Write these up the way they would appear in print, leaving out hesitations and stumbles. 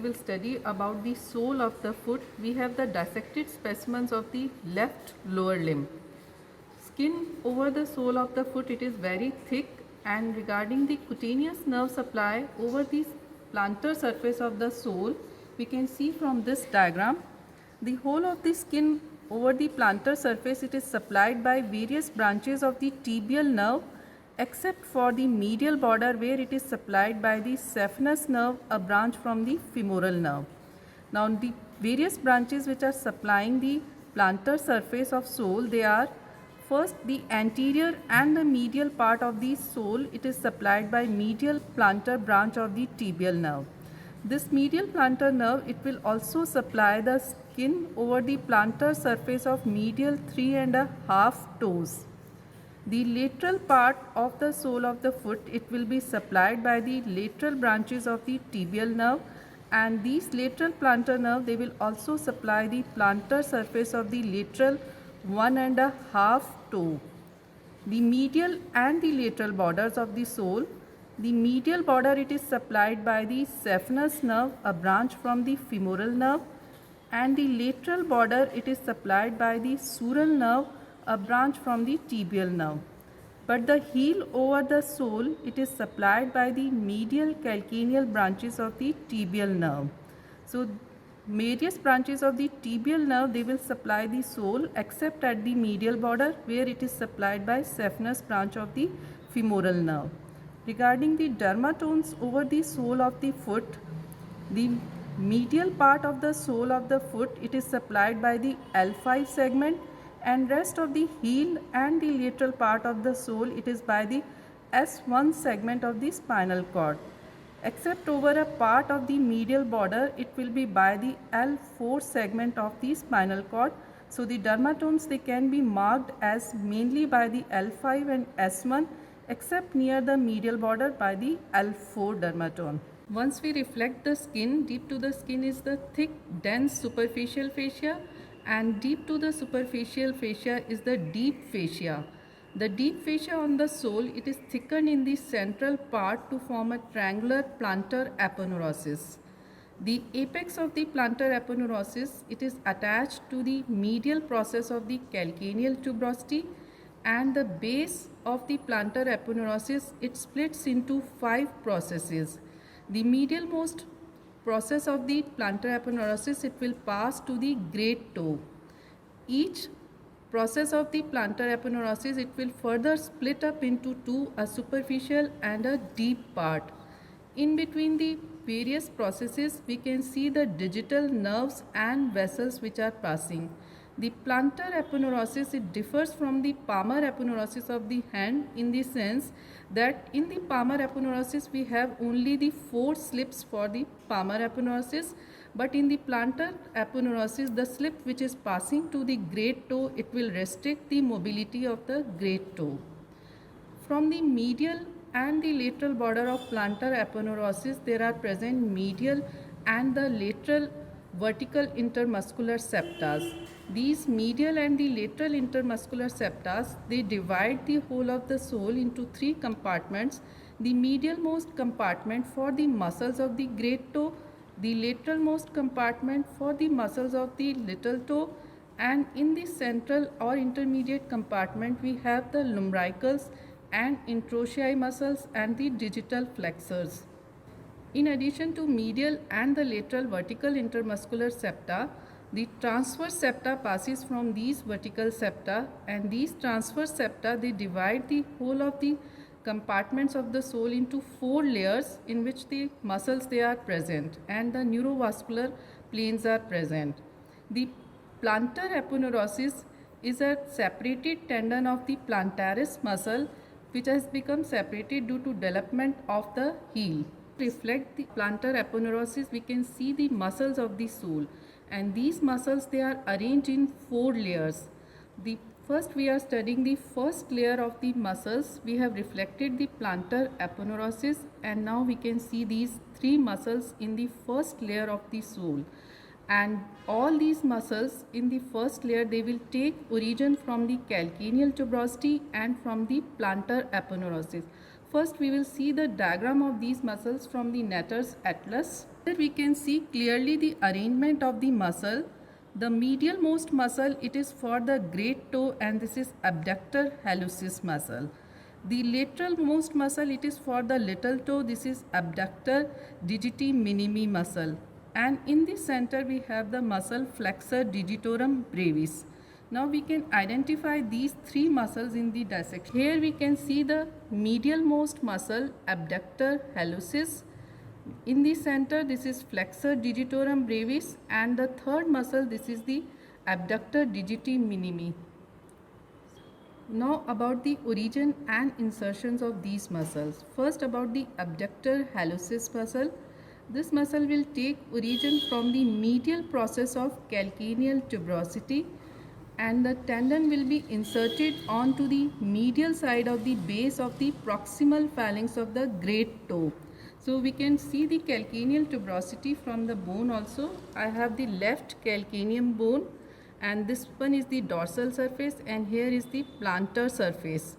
will study about the sole of the foot. We have the dissected specimens of the left lower limb. Skin over the sole of the foot, it is very thick, and regarding the cutaneous nerve supply over the plantar surface of the sole, we can see from this diagram, the whole of the skin over the plantar surface, it is supplied by various branches of the tibial nerve except for the medial border where it is supplied by the saphenous nerve, a branch from the femoral nerve. Now the various branches which are supplying the plantar surface of sole, they are first the anterior and the medial part of the sole, it is supplied by medial plantar branch of the tibial nerve. This medial plantar nerve, it will also supply the skin over the plantar surface of medial 3.5 toes. The lateral part of the sole of the foot, it will be supplied by the lateral branches of the tibial nerve, and these lateral plantar nerve, they will also supply the plantar surface of the lateral 1.5 toe. The medial and the lateral borders of the sole, the medial border, it is supplied by the saphenous nerve, a branch from the femoral nerve, and the lateral border, it is supplied by the sural nerve, a branch from the tibial nerve. But the heel over the sole, it is supplied by the medial calcaneal branches of the tibial nerve. So various branches of the tibial nerve, they will supply the sole except at the medial border where it is supplied by saphenous branch of the femoral nerve. Regarding the dermatomes over the sole of the foot, the medial part of the sole of the foot, it is supplied by the L5 segment, and rest of the heel and the lateral part of the sole, it is by the S1 segment of the spinal cord. Except over a part of the medial border, it will be by the L4 segment of the spinal cord. So the dermatomes, they can be marked as mainly by the L5 and S1, except near the medial border by the L4 dermatome. Once we reflect the skin, deep to the skin is the thick, dense superficial fascia, and deep to the superficial fascia is the deep fascia. The deep fascia on the sole, it is thickened in the central part to form a triangular plantar aponeurosis. The apex of the plantar aponeurosis, it is attached to the medial process of the calcaneal tuberosity, and the base of the plantar aponeurosis, it splits into 5 processes. The medialmost process of the plantar aponeurosis, it will pass to the great toe. Each process of the plantar aponeurosis, it will further split up into two, a superficial and a deep part. In between the various processes, we can see the digital nerves and vessels which are passing. The plantar aponeurosis, it differs from the palmar aponeurosis of the hand in the sense that in the palmar aponeurosis we have only the 4 slips for the palmar aponeurosis, but in the plantar aponeurosis, the slip which is passing to the great toe, it will restrict the mobility of the great toe. From the medial and the lateral border of plantar aponeurosis, there are present medial and the lateral vertical intermuscular septas. These medial and the lateral intermuscular septas, they divide the whole of the sole into 3 compartments. The medialmost compartment for the muscles of the great toe, the lateralmost compartment for the muscles of the little toe, and in the central or intermediate compartment we have the lumbricals and interossei muscles and the digital flexors. In addition to medial and the lateral vertical intermuscular septa, the transverse septa passes from these vertical septa, and these transverse septa, they divide the whole of the compartments of the sole into 4 layers in which the muscles, they are present and the neurovascular planes are present. The plantar aponeurosis is a separated tendon of the plantaris muscle which has become separated due to development of the heel. Reflect the plantar aponeurosis, we can see the muscles of the sole, and these muscles, they are arranged in 4 layers. First we are studying the first layer of the muscles. We have reflected the plantar aponeurosis, and now we can see these 3 muscles in the first layer of the sole. And all these muscles in the first layer, they will take origin from the calcaneal tuberosity and from the plantar aponeurosis. First we will see the diagram of these muscles from the Netter's atlas. Here we can see clearly the arrangement of the muscle. The medial most muscle, it is for the great toe, and this is abductor hallucis muscle. The lateral most muscle, it is for the little toe, this is abductor digiti minimi muscle. And in the center we have the muscle flexor digitorum brevis. Now we can identify these three muscles in the dissection. Here we can see the medial most muscle abductor hallucis. In the center this is flexor digitorum brevis, and the third muscle, this is the abductor digiti minimi. Now about the origin and insertions of these muscles. First about the abductor hallucis muscle. This muscle will take origin from the medial process of calcaneal tuberosity, and the tendon will be inserted onto the medial side of the base of the proximal phalanx of the great toe. So we can see the calcaneal tuberosity from the bone also. I have the left calcaneum bone, and this one is the dorsal surface, and here is the plantar surface.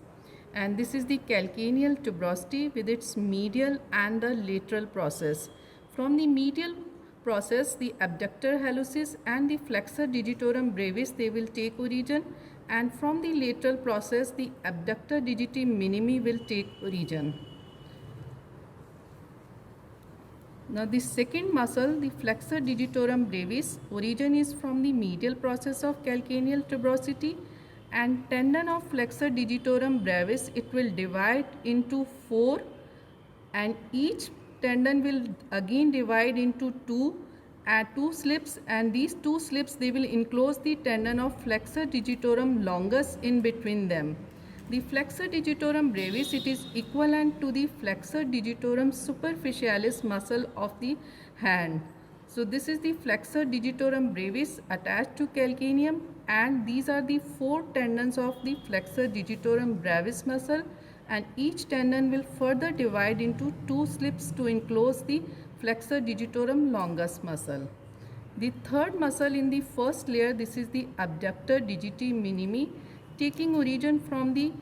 And this is the calcaneal tuberosity with its medial and the lateral process. From the medial process, the abductor hallucis and the flexor digitorum brevis, they will take origin, and from the lateral process, the abductor digiti minimi will take origin. Now the second muscle, the flexor digitorum brevis, origin is from the medial process of calcaneal tuberosity, and tendon of flexor digitorum brevis, it will divide into 4, and each tendon will again divide into two slips, and these two slips, they will enclose the tendon of flexor digitorum longus in between them. The flexor digitorum brevis, it is equivalent to the flexor digitorum superficialis muscle of the hand. So this is the flexor digitorum brevis attached to calcaneum, and these are the 4 tendons of the flexor digitorum brevis muscle, and each tendon will further divide into 2 slips to enclose the flexor digitorum longus muscle. The third muscle in the first layer, this is the abductor digiti minimi, taking origin from the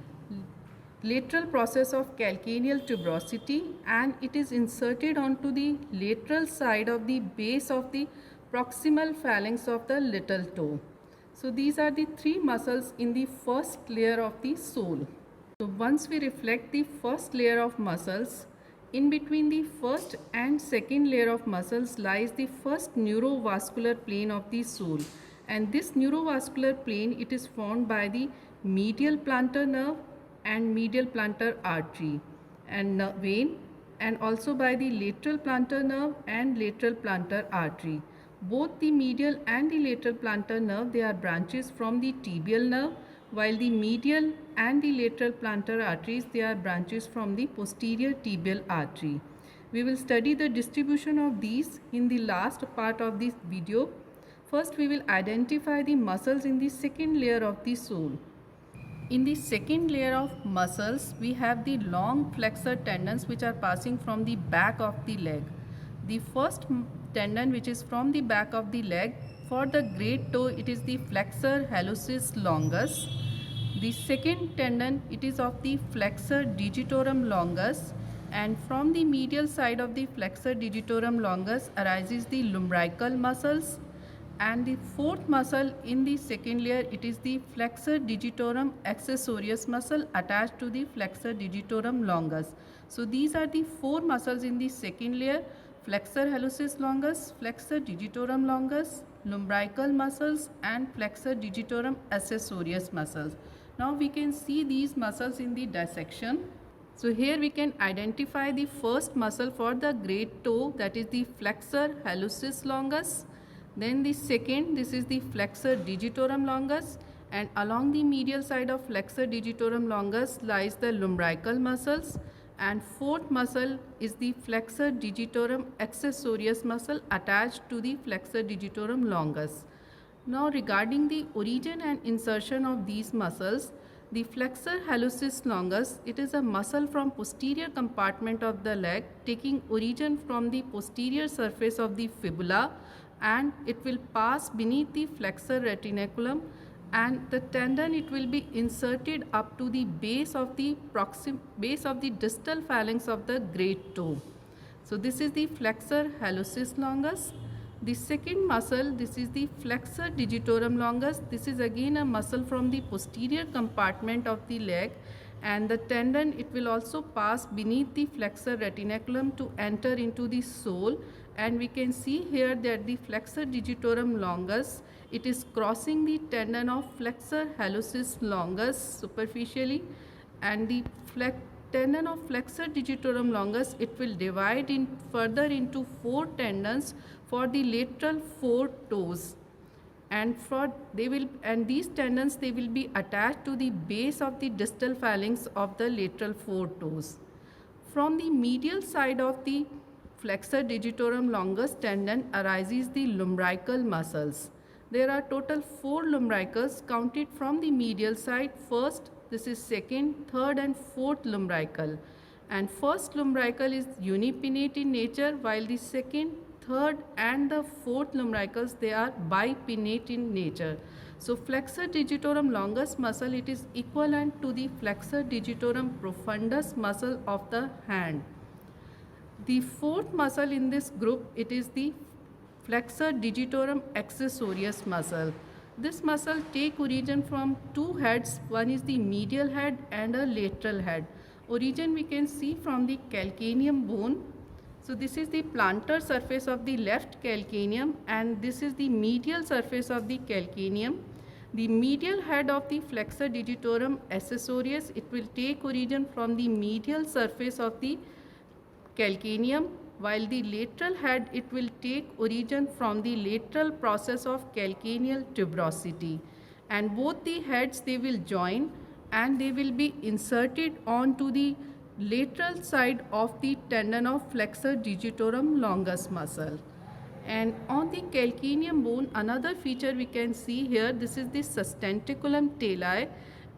lateral process of calcaneal tuberosity, and it is inserted onto the lateral side of the base of the proximal phalanx of the little toe. So these are the 3 muscles in the first layer of the sole. So once we reflect the first layer of muscles, in between the first and second layer of muscles lies the first neurovascular plane of the sole, and this neurovascular plane, it is formed by the medial plantar nerve and medial plantar artery and vein, and also by the lateral plantar nerve and lateral plantar artery. Both the medial and the lateral plantar nerve, they are branches from the tibial nerve, while the medial and the lateral plantar arteries, they are branches from the posterior tibial artery. We will study the distribution of these in the last part of this video. First, we will identify the muscles in the second layer of the sole. In the second layer of muscles, we have the long flexor tendons which are passing from the back of the leg. The first tendon, which is from the back of the leg, for the great toe, it is the flexor hallucis longus. The second tendon, it is of the flexor digitorum longus, and from the medial side of the flexor digitorum longus arises the lumbrical muscles. And the fourth muscle in the second layer, it is the flexor digitorum accessorius muscle attached to the flexor digitorum longus. So these are the 4 muscles in the second layer: flexor hallucis longus, flexor digitorum longus, lumbrical muscles, and flexor digitorum accessorius muscles. Now we can see these muscles in the dissection. So here we can identify the first muscle for the great toe, that is the flexor hallucis longus. Then the second, this is the flexor digitorum longus, and along the medial side of flexor digitorum longus lies the lumbrical muscles, and fourth muscle is the flexor digitorum accessorius muscle attached to the flexor digitorum longus. Now regarding the origin and insertion of these muscles, the flexor hallucis longus, it is a muscle from posterior compartment of the leg, taking origin from the posterior surface of the fibula, and it will pass beneath the flexor retinaculum, and the tendon, it will be inserted up to the base of the distal phalanx of the great toe. So this is the flexor hallucis longus. The second muscle, this is the flexor digitorum longus. This is again a muscle from the posterior compartment of the leg, and the tendon, it will also pass beneath the flexor retinaculum to enter into the sole, and we can see here that the flexor digitorum longus, it is crossing the tendon of flexor hallucis longus superficially, and the tendon of flexor digitorum longus, it will divide in further into 4 tendons for the lateral 4 toes, and these tendons, they will be attached to the base of the distal phalanx of the lateral 4 toes. From the medial side of the flexor digitorum longus tendon arises the lumbrical muscles. There are total 4 lumbricals counted from the medial side. First, this is second, third and fourth lumbrical. And first lumbrical is unipinnate in nature, while the second, third and the fourth lumbricals, they are bipinnate in nature. So flexor digitorum longus muscle, it is equivalent to the flexor digitorum profundus muscle of the hand. The fourth muscle in this group, it is the flexor digitorum accessorius muscle. This muscle take origin from 2 heads. One is the medial head and a lateral head. Origin we can see from the calcaneum bone. So this is the plantar surface of the left calcaneum, and this is the medial surface of the calcaneum. The medial head of the flexor digitorum accessorius, it will take origin from the medial surface of the calcaneum, while the lateral head, it will take origin from the lateral process of calcaneal tuberosity, and both the heads, they will join and they will be inserted onto the lateral side of the tendon of flexor digitorum longus muscle. And on the calcaneum bone, another feature we can see here, this is the sustentaculum tali,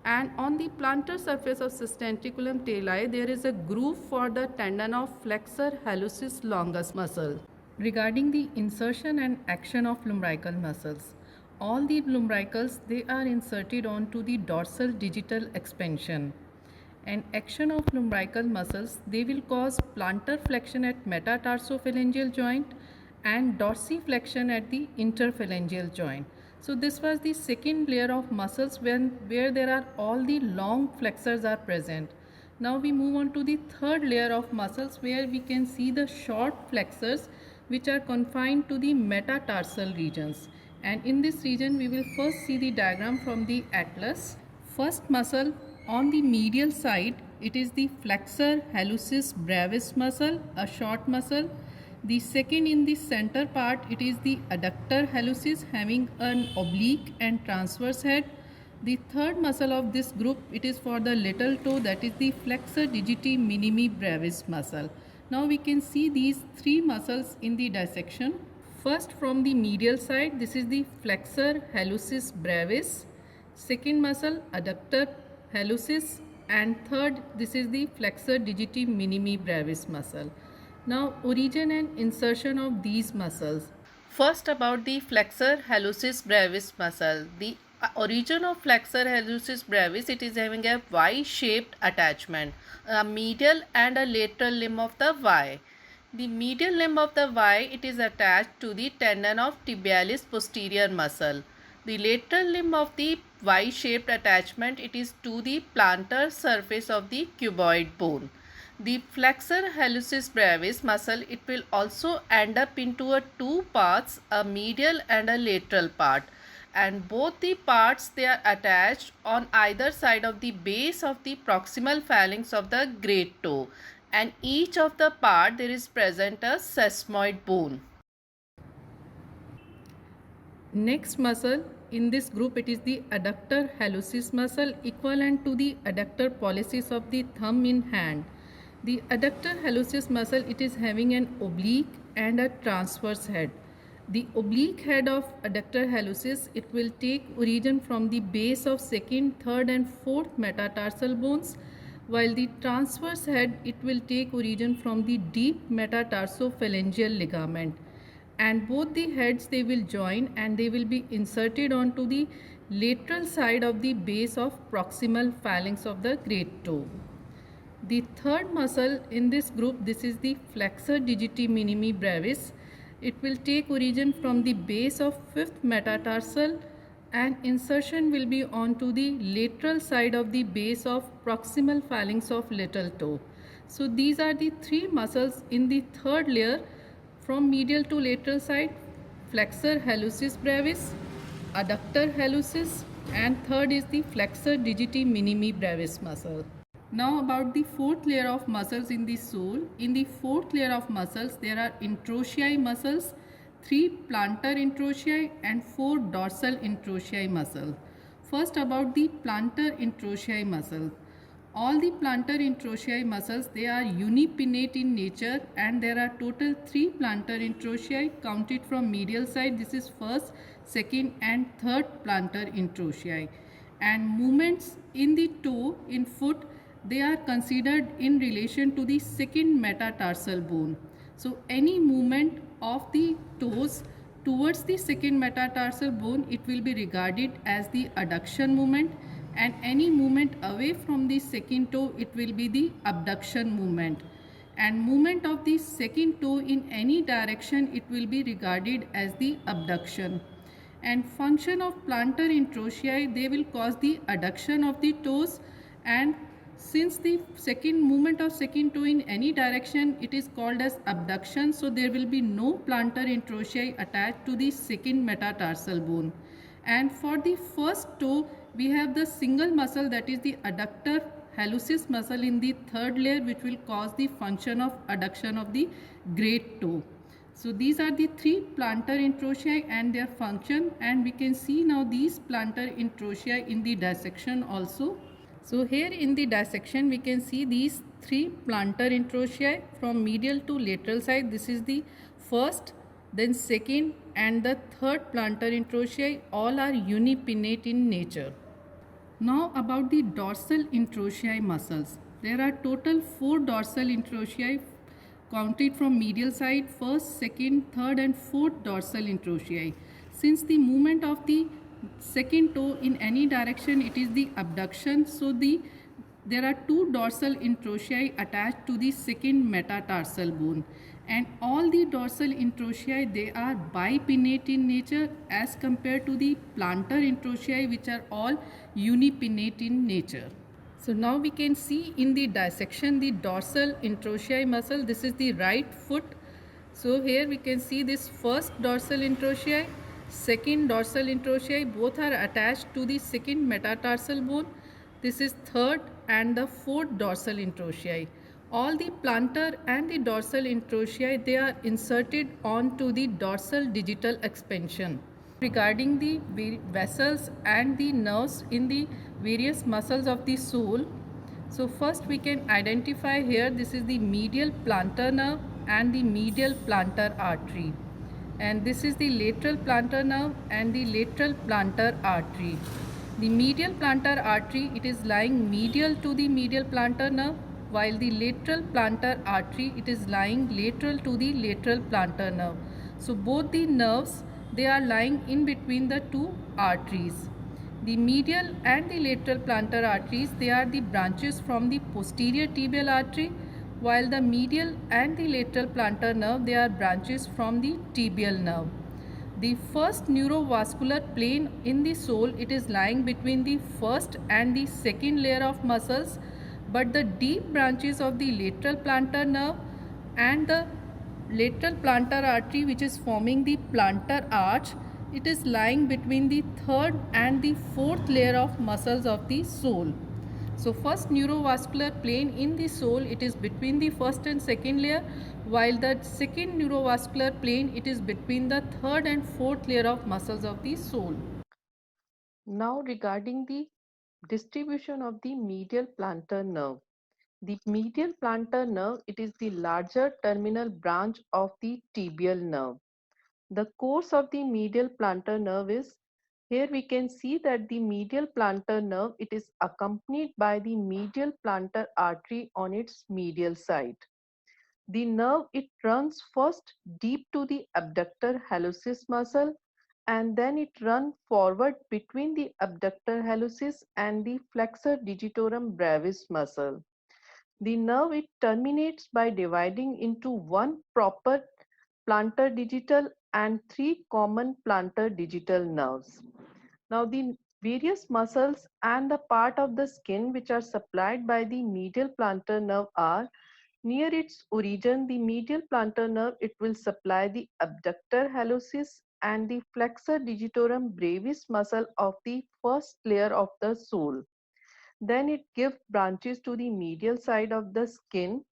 and on the plantar surface of sustentaculum tali, there is a groove for the tendon of flexor hallucis longus muscle. Regarding the insertion and action of lumbrical muscles, all the lumbricals, they are inserted onto the dorsal digital expansion. And action of lumbrical muscles, they will cause plantar flexion at metatarsophalangeal joint and dorsiflexion at the interphalangeal joint. So this was the second layer of muscles where there are all the long flexors are present. Now we move on to the third layer of muscles, where we can see the short flexors which are confined to the metatarsal regions. And in this region we will first see the diagram from the atlas. First muscle on the medial side, it is the flexor hallucis brevis muscle, a short muscle. The second in the center part, it is the adductor hallucis, having an oblique and transverse head. The third muscle of this group, it is for the little toe, that is the flexor digiti minimi brevis muscle. Now we can see these 3 muscles in the dissection. First, from the medial side, this is the flexor hallucis brevis. Second muscle, adductor hallucis, and third, this is the flexor digiti minimi brevis muscle. Now origin and insertion of these muscles. First, about the flexor hallucis brevis muscle. The origin of flexor hallucis brevis, it is having a Y-shaped attachment, a medial and a lateral limb of the Y. The medial limb of the Y, it is attached to the tendon of tibialis posterior muscle. The lateral limb of the Y-shaped attachment, it is to the plantar surface of the cuboid bone. The flexor hallucis brevis muscle, it will also end up into 2 parts, a medial and a lateral part. And both the parts, they are attached on either side of the base of the proximal phalanx of the great toe. And each of the part, there is present a sesamoid bone. Next muscle in this group, it is the adductor hallucis muscle, equivalent to the adductor pollicis of the thumb in hand. The adductor hallucis muscle, it is having an oblique and a transverse head. The oblique head of adductor hallucis, it will take origin from the base of second, third and fourth metatarsal bones, while the transverse head, it will take origin from the deep metatarsophalangeal ligament. And both the heads, they will join and they will be inserted onto the lateral side of the base of proximal phalanx of the great toe. The third muscle in this group, this is the flexor digiti minimi brevis. It will take origin from the base of fifth metatarsal and insertion will be onto the lateral side of the base of proximal phalanx of little toe. So these are the three muscles in the third layer from medial to lateral side: flexor hallucis brevis, adductor hallucis, and third is the flexor digiti minimi brevis muscle. Now about the fourth layer of muscles in the sole. In the fourth layer of muscles, there are interossei muscles, 3 plantar interossei and 4 dorsal interossei muscle. First about the plantar interossei muscle. All the plantar interossei muscles, they are unipinnate in nature and there are total 3 plantar interossei counted from medial side. This is first, second and third plantar interossei. And movements in the toe in foot, they are considered in relation to the second metatarsal bone. So any movement of the toes towards the second metatarsal bone, it will be regarded as the adduction movement, and any movement away from the second toe, it will be the abduction movement. And movement of the second toe in any direction, it will be regarded as the abduction. And function of plantar interossei, they will cause the adduction of the toes, and since the second movement of second toe in any direction, it is called as abduction, so there will be no plantar interossei attached to the second metatarsal bone. And for the first toe, we have the single muscle, that is the adductor hallucis muscle in the third layer, which will cause the function of adduction of the great toe. So these are the 3 plantar interossei and their function, and we can see now these plantar interossei in the dissection also. So here in the dissection we can see these 3 plantar interossei from medial to lateral side. This is the first, then second and the third plantar interossei. All are unipinnate in nature. Now about the dorsal interossei muscles. There are total 4 dorsal interossei counted from medial side: first, second, third and fourth dorsal interossei. Since the movement of the second toe in any direction, it is the abduction, so there are 2 dorsal interossei attached to the second metatarsal bone, and all the dorsal interossei, they are bipinnate in nature as compared to the plantar interossei, which are all unipinnate in nature. So now we can see in the dissection the dorsal interossei muscle. This is the right foot. So here we can see this first dorsal interossei, second dorsal interossei, both are attached to the second metatarsal bone. This is third and the fourth dorsal interossei. All the plantar and the dorsal interossei, they are inserted onto the dorsal digital expansion. Regarding the vessels and the nerves in the various muscles of the sole, so first we can identify here, this is the medial plantar nerve and the medial plantar artery, and this is the lateral plantar nerve and the lateral plantar artery. The medial plantar artery, it is lying medial to the medial plantar nerve, while the lateral plantar artery, it is lying lateral to the lateral plantar nerve. So both the nerves, they are lying in between the 2 arteries. The medial and the lateral plantar arteries, they are the branches from the posterior tibial artery, while the medial and the lateral plantar nerve, they are branches from the tibial nerve. The first neurovascular plane in the sole, it is lying between the first and the second layer of muscles, but the deep branches of the lateral plantar nerve and the lateral plantar artery, which is forming the plantar arch, it is lying between the third and the fourth layer of muscles of the sole. So first neurovascular plane in the sole, it is between the first and second layer, while the second neurovascular plane, it is between the third and fourth layer of muscles of the sole. Now regarding the distribution of the medial plantar nerve. The medial plantar nerve, it is the larger terminal branch of the tibial nerve. The course of the medial plantar nerve is, here we can see that the medial plantar nerve, it is accompanied by the medial plantar artery on its medial side. The nerve, it runs first deep to the abductor hallucis muscle, and then it runs forward between the abductor hallucis and the flexor digitorum brevis muscle. The nerve it terminates by dividing into one proper plantar digital and three common plantar digital nerves. Now the various muscles and the part of the skin which are supplied by the medial plantar nerve are near its origin. The medial plantar nerve it will supply the abductor hallucis and the flexor digitorum brevis muscle of the first layer of the sole. Then it gives branches to the medial side of the skin,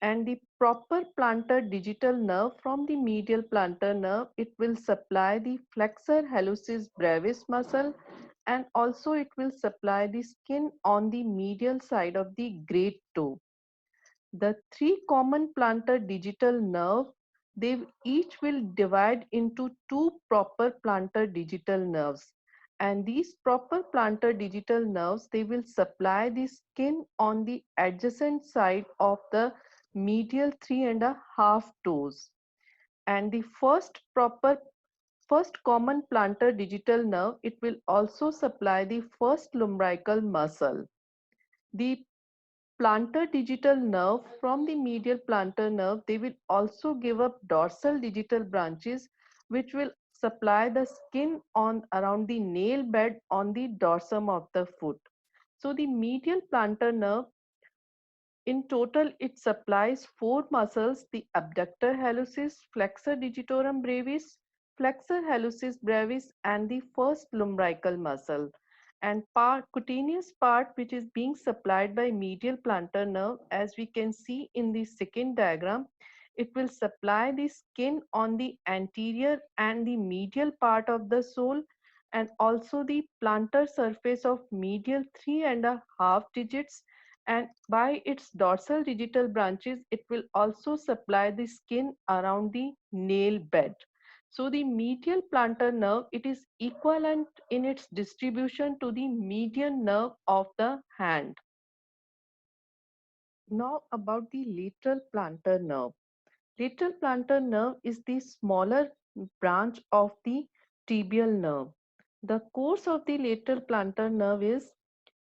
and the proper plantar digital nerve from the medial plantar nerve it will supply the flexor hallucis brevis muscle, and also it will supply the skin on the medial side of the great toe. The three common plantar digital nerve, they each will divide into two proper plantar digital nerves. And these proper plantar digital nerves, they will supply the skin on the adjacent side of the medial 3.5 toes. And the first common plantar digital nerve, it will also supply the first lumbrical muscle. The plantar digital nerve from the medial plantar nerve, they will also give up dorsal digital branches which will supply the skin on around the nail bed on the dorsum of the foot. So the medial plantar nerve in total, it supplies four muscles: the abductor hallucis, flexor digitorum brevis, flexor hallucis brevis, and the first lumbrical muscle. And cutaneous part which is being supplied by medial plantar nerve, as we can see in the second diagram, it will supply the skin on the anterior and the medial part of the sole, and also the plantar surface of medial 3.5 digits, and by its dorsal digital branches it will also supply the skin around the nail bed. So the medial plantar nerve it is equivalent in its distribution to the median nerve of the hand. Now about the lateral plantar nerve. Lateral plantar nerve is the smaller branch of the tibial nerve. The course of the lateral plantar nerve is,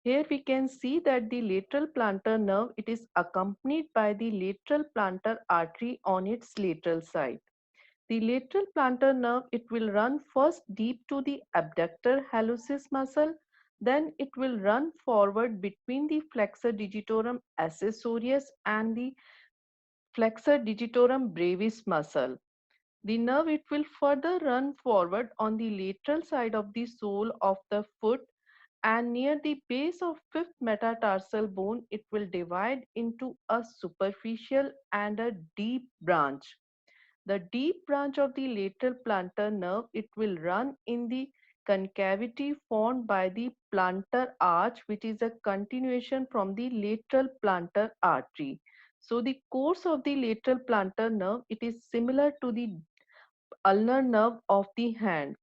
here we can see that the lateral plantar nerve it is accompanied by the lateral plantar artery on its lateral side. The lateral plantar nerve it will run first deep to the abductor hallucis muscle, then it will run forward between the flexor digitorum accessorius and the flexor digitorum brevis muscle. The nerve it will further run forward on the lateral side of the sole of the foot, and near the base of fifth metatarsal bone it will divide into a superficial and a deep branch. The deep branch of the lateral plantar nerve it will run in the concavity formed by the plantar arch, which is a continuation from the lateral plantar artery. So the course of the lateral plantar nerve it is similar to the ulnar nerve of the hand.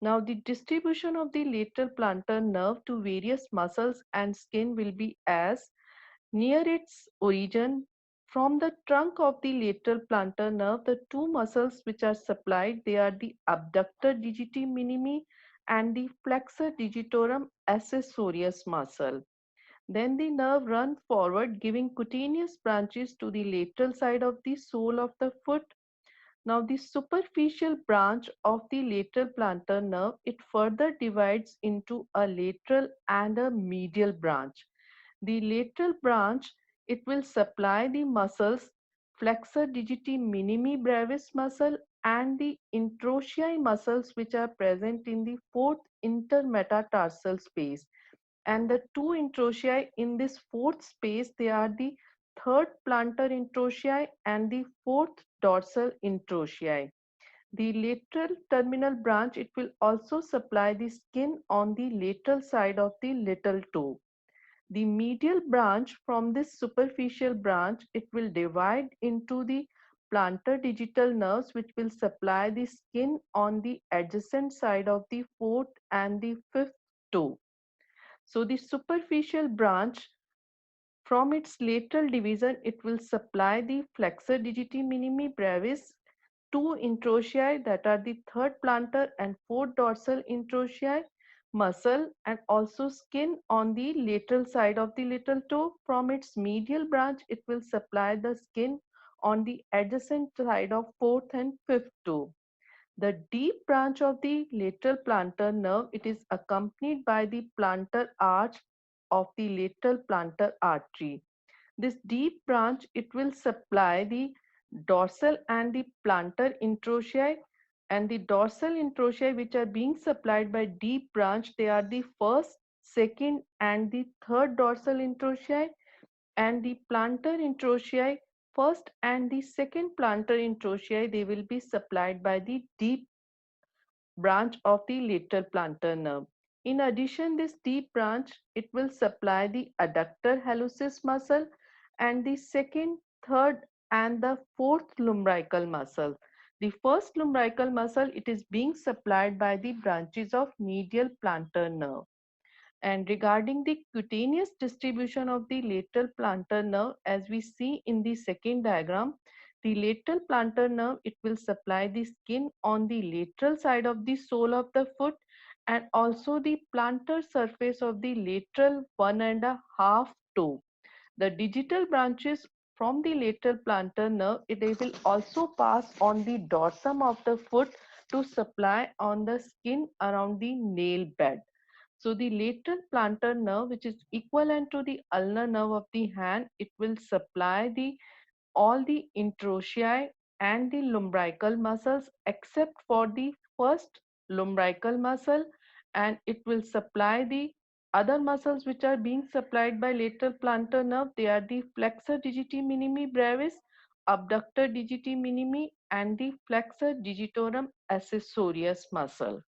Now the distribution of the lateral plantar nerve to various muscles and skin will be as near its origin. From the trunk of the lateral plantar nerve, the two muscles which are supplied, they are the abductor digiti minimi and the flexor digitorum accessorius muscle. Then the nerve runs forward, giving cutaneous branches to the lateral side of the sole of the foot. Now the superficial branch of the lateral plantar nerve, it further divides into a lateral and a medial branch. The lateral branch, it will supply the muscles flexor digiti minimi brevis muscle and the interossei muscles which are present in the fourth intermetatarsal space. And the two interossei in this fourth space, they are the third plantar interossei and the fourth dorsal interossei. The lateral terminal branch, it will also supply the skin on the lateral side of the little toe. The medial branch from this superficial branch, it will divide into the plantar digital nerves which will supply the skin on the adjacent side of the fourth and the fifth toe. So the superficial branch from its lateral division, it will supply the flexor digiti minimi brevis, two interossei that are the third plantar and fourth dorsal interossei, muscle and also skin on the lateral side of the little toe. From its medial branch, it will supply the skin on the adjacent side of fourth and fifth toe. The deep branch of the lateral plantar nerve, it is accompanied by the plantar arch of the lateral plantar artery. This deep branch, it will supply the dorsal and the plantar interossei, and the dorsal interossei which are being supplied by deep branch, they are the first, second and the third dorsal interossei, and the plantar interossei, first and the second plantar interossei, they will be supplied by the deep branch of the lateral plantar nerve. In addition, this deep branch, it will supply the adductor hallucis muscle and the second, third and the fourth lumbrical muscle. The first lumbrical muscle, it is being supplied by the branches of medial plantar nerve. And regarding the cutaneous distribution of the lateral plantar nerve, as we see in the second diagram, the lateral plantar nerve, it will supply the skin on the lateral side of the sole of the foot and also the plantar surface of the lateral 1.5 toe. The digital branches from the lateral plantar nerve, they will also pass on the dorsum of the foot to supply on the skin around the nail bed. So the lateral plantar nerve, which is equivalent to the ulnar nerve of the hand, it will supply the all the interossei and the lumbrical muscles except for the first lumbrical muscle, and it will supply the other muscles which are being supplied by lateral plantar nerve. They are the flexor digiti minimi brevis, abductor digiti minimi and the flexor digitorum accessorius muscle.